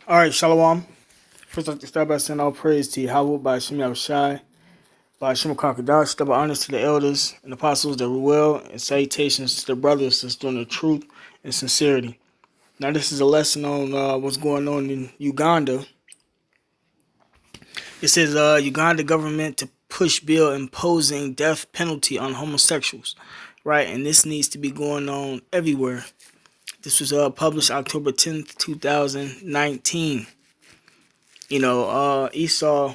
All right, Shalom. First, I'd like to start by saying all praise to Yahweh by Shem Yahushai, by Shem Kakadash, double honors to the elders and apostles that were well, and salutations to the brothers that's doing the truth and sincerity. Now, this is a lesson on what's going on in Uganda. It says Uganda government to push bill imposing death penalty on homosexuals, right? And this needs to be going on everywhere. This was published October 10th, 2019. Esau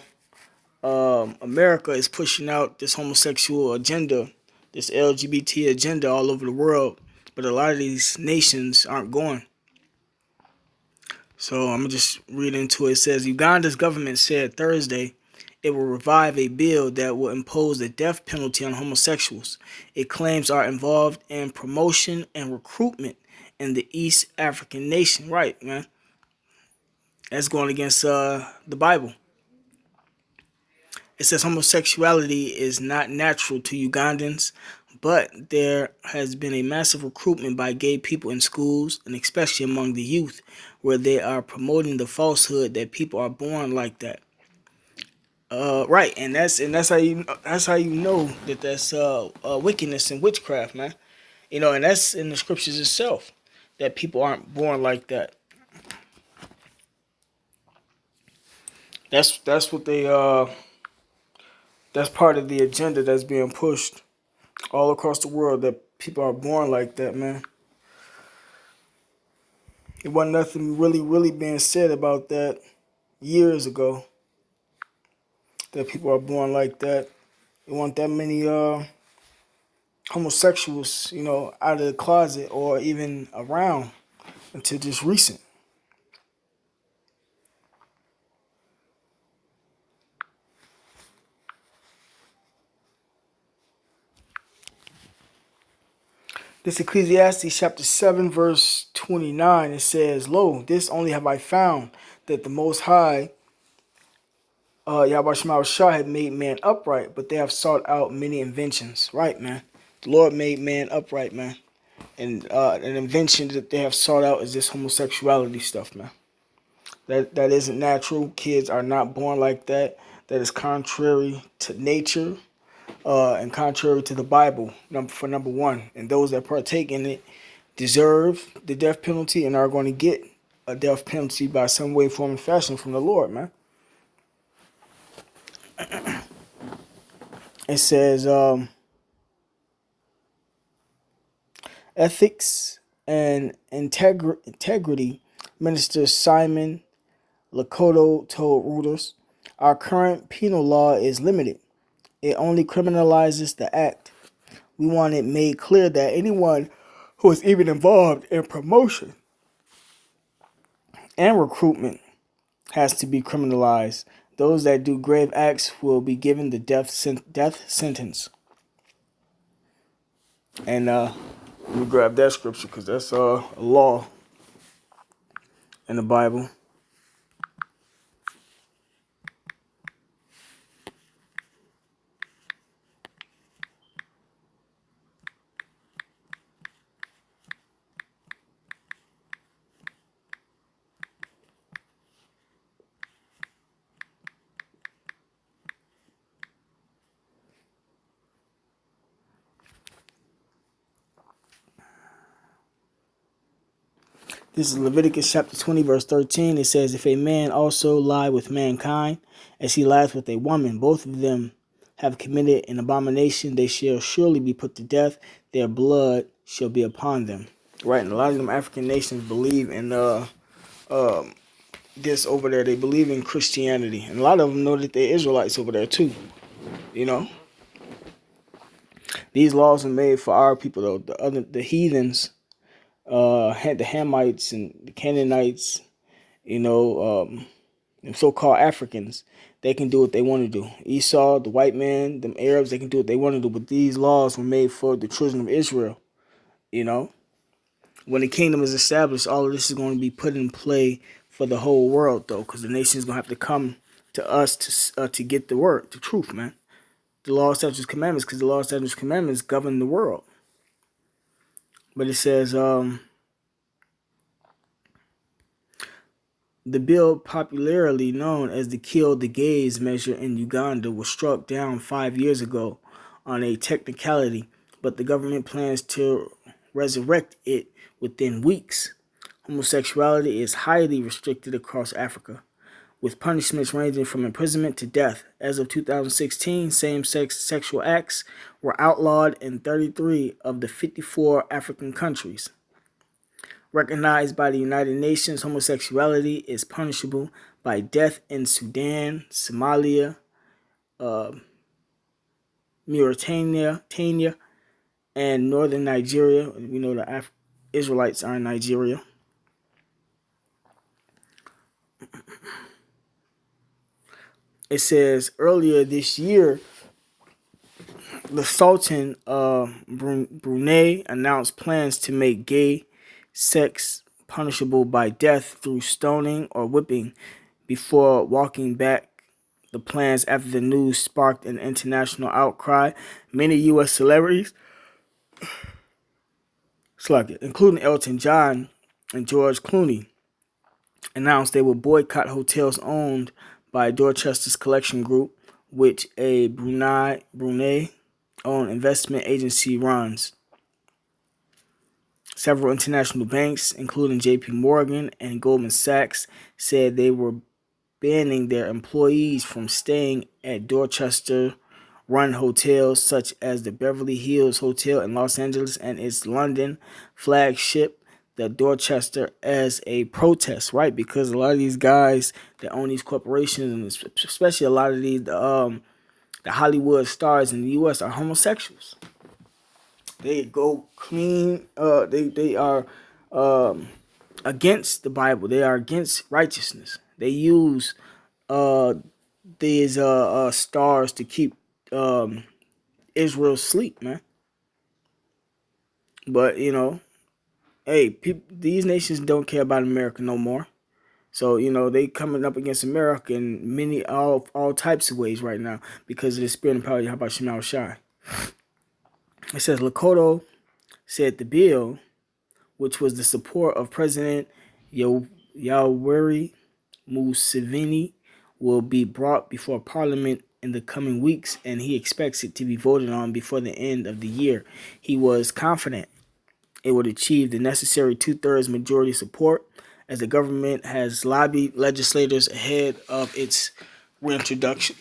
America is pushing out this homosexual agenda, this LGBT agenda all over the world, but a lot of these nations aren't going. So I'm going to just read into it. It says Uganda's government said Thursday it will revive a bill that will impose the death penalty on homosexuals. It claims are involved in promotion and recruitment in the East African nation. Right, man. That's going against the Bible. It says homosexuality is not natural to Ugandans, but there has been a massive recruitment by gay people in schools and especially among the youth, where they are promoting the falsehood that people are born like that. Right, and that's how you know that that's wickedness and witchcraft, man. And that's in the scriptures itself that people aren't born like that. That's what they that's part of the agenda that's being pushed all across the world, that people are born like that, man. It wasn't nothing really being said about that years ago, that people are born like that. There weren't that many homosexuals, out of the closet or even around until just recent. This Ecclesiastes chapter 7 verse 29, it says, Lo, this only have I found, that the Most High, Yahweh Shema Shah, had made man upright, but they have sought out many inventions. Right, man. The Lord made man upright, man. And an invention that they have sought out is this homosexuality stuff, man. That isn't natural. Kids are not born like that. That is contrary to nature, and contrary to the Bible, for number one. And those that partake in it deserve the death penalty and are going to get a death penalty by some way, form, and fashion from the Lord, man. It says ethics and integrity. Minister Simon Lakota told Reuters, our current penal law is limited. It only criminalizes the act. We want it made clear that anyone who is even involved in promotion and recruitment has to be criminalized. Those that do grave acts will be given the death sentence. And let me grab that scripture because that's a law in the Bible. This is Leviticus chapter 20, verse 13. It says, if a man also lie with mankind, as he lies with a woman, both of them have committed an abomination, they shall surely be put to death. Their blood shall be upon them. Right, and a lot of them African nations believe in this over there. They believe in Christianity. And a lot of them know that they're Israelites over there too. These laws are made for our people, though. The heathens, the Hamites and the Canaanites, and so-called Africans, they can do what they want to do. Esau, the white man, them Arabs, they can do what they want to do. But these laws were made for the children of Israel. When the kingdom is established, all of this is going to be put in play for the whole world, though, because the nation is going to have to come to us to get the word, the truth, man. The law, statutes, commandments, because the law, statutes, commandments govern the world. But it says, The bill, popularly known as the Kill the Gays measure in Uganda, was struck down 5 years ago on a technicality, but the government plans to resurrect it within weeks. Homosexuality is highly restricted across Africa, with punishments ranging from imprisonment to death. As of 2016, same-sex sexual acts were outlawed in 33 of the 54 African countries. Recognized by the United Nations, homosexuality is punishable by death in Sudan, Somalia, uh, Mauritania, and northern Nigeria. We know the Israelites are in Nigeria. It says earlier this year, the Sultan of Brunei announced plans to make gay sex punishable by death through stoning or whipping before walking back the plans after the news sparked an international outcry. Many U.S. celebrities, including Elton John and George Clooney, announced they would boycott hotels owned by Dorchester's Collection Group, which a Brunei-owned investment agency runs. Several international banks, including J.P. Morgan and Goldman Sachs, said they were banning their employees from staying at Dorchester-run hotels such as the Beverly Hills Hotel in Los Angeles and its London flagship, the Dorchester, as a protest, right? Because a lot of these guys that own these corporations, and especially a lot of the Hollywood stars in the U.S. are homosexuals. They go clean. They are against the Bible. They are against righteousness. They use uh, these stars to keep Israel asleep, man. But hey, these nations don't care about America no more. So they coming up against America in many all types of ways right now because of the spirit and power of Yahweh Shema Shai. It says Lakota said the bill, which was the support of President Yoweri Museveni, will be brought before Parliament in the coming weeks, and he expects it to be voted on before the end of the year. He was confident it would achieve the necessary two-thirds majority support, as the government has lobbied legislators ahead of its reintroduction.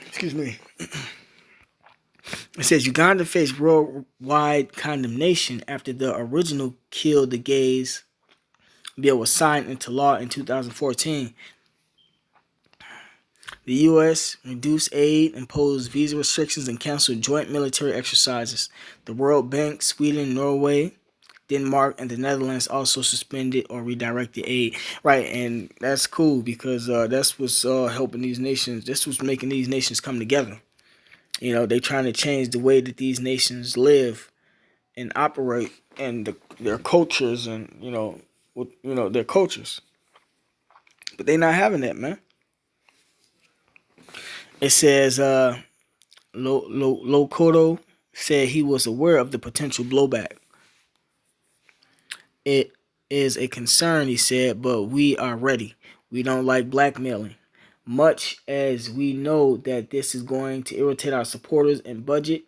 Excuse me. It says Uganda faced worldwide condemnation after the original Kill the Gays bill was signed into law in 2014. The U.S. reduced aid, imposed visa restrictions, and canceled joint military exercises. The World Bank, Sweden, Norway, Denmark, and the Netherlands also suspended or redirected aid. Right, and that's cool because that's what's helping these nations. This was making these nations come together. They're trying to change the way that these nations live and operate, and their cultures, and their cultures. But they're not having that, man. It says Lokoto said he was aware of the potential blowback. It is a concern, he said, but we are ready. We don't like blackmailing. Much as we know that this is going to irritate our supporters in budget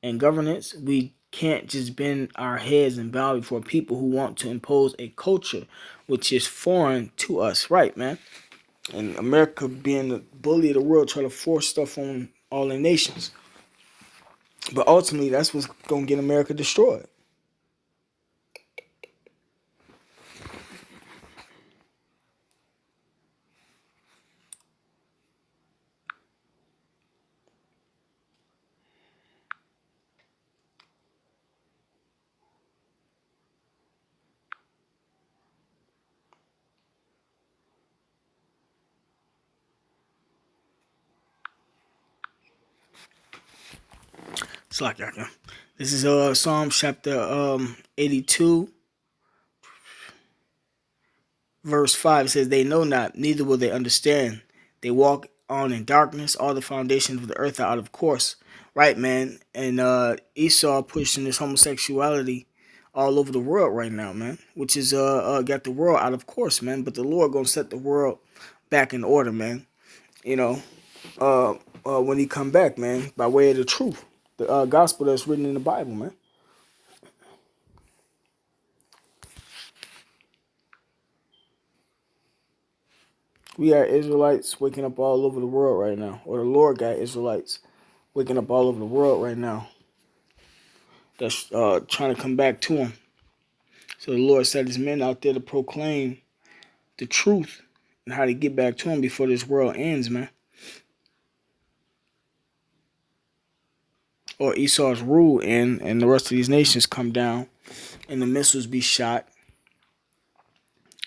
and governance, we can't just bend our heads and bow before people who want to impose a culture which is foreign to us. Right, man? And America being the bully of the world, trying to force stuff on all the nations. But ultimately, that's what's going to get America destroyed. It's like that. This is Psalm chapter 82, verse 5. It says, "They know not, neither will they understand. They walk on in darkness. All the foundations of the earth are out of course." Right, man. And Esau pushing this homosexuality all over the world right now, man. Which is got the world out of course, man. But the Lord gonna set the world back in order, man. You know, when He come back, man, by way of the truth, the gospel that's written in the Bible, man. We got Israelites waking up all over the world right now, or the Lord got Israelites waking up all over the world right now. That's trying to come back to Him. So the Lord set His men out there to proclaim the truth and how to get back to Him before this world ends, man. Or Esau's rule and the rest of these nations come down and the missiles be shot,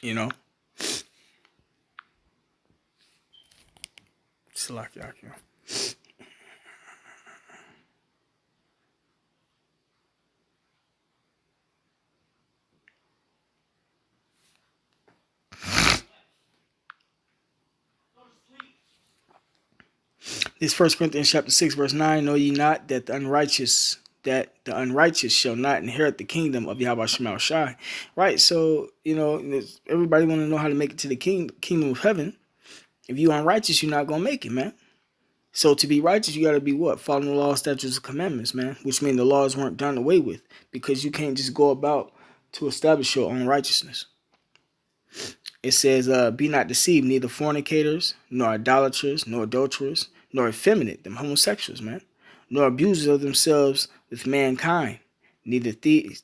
you know. Salakia. This First Corinthians chapter 6, verse 9, know ye not that the unrighteous shall not inherit the kingdom of Yahweh Shema Shai. Right, so everybody want to know how to make it to the kingdom of heaven. If you unrighteous, you're not gonna make it, man. So to be righteous, you gotta be what? Following the law, statutes, and commandments, man. Which mean the laws weren't done away with, because you can't just go about to establish your own righteousness. It says, be not deceived, neither fornicators, nor idolaters, nor adulterers, nor effeminate, them homosexuals, man, nor abusers of themselves with mankind, neither thieves,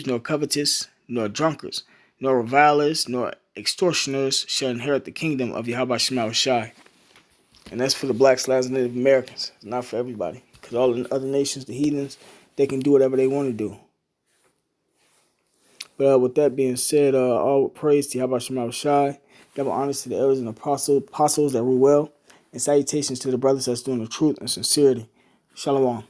nor covetous, nor drunkards, nor revilers, nor extortioners shall inherit the kingdom of Yahweh Shema Shai. And that's for the blacks, Latins, and Native Americans. It's not for everybody. Because all the other nations, the heathens, they can do whatever they want to do. But with that being said, all praise to Yahweh Shema Shai. Double honors to the elders and apostles that rule well. And salutations to the brothers that's doing the truth and sincerity. Shalom.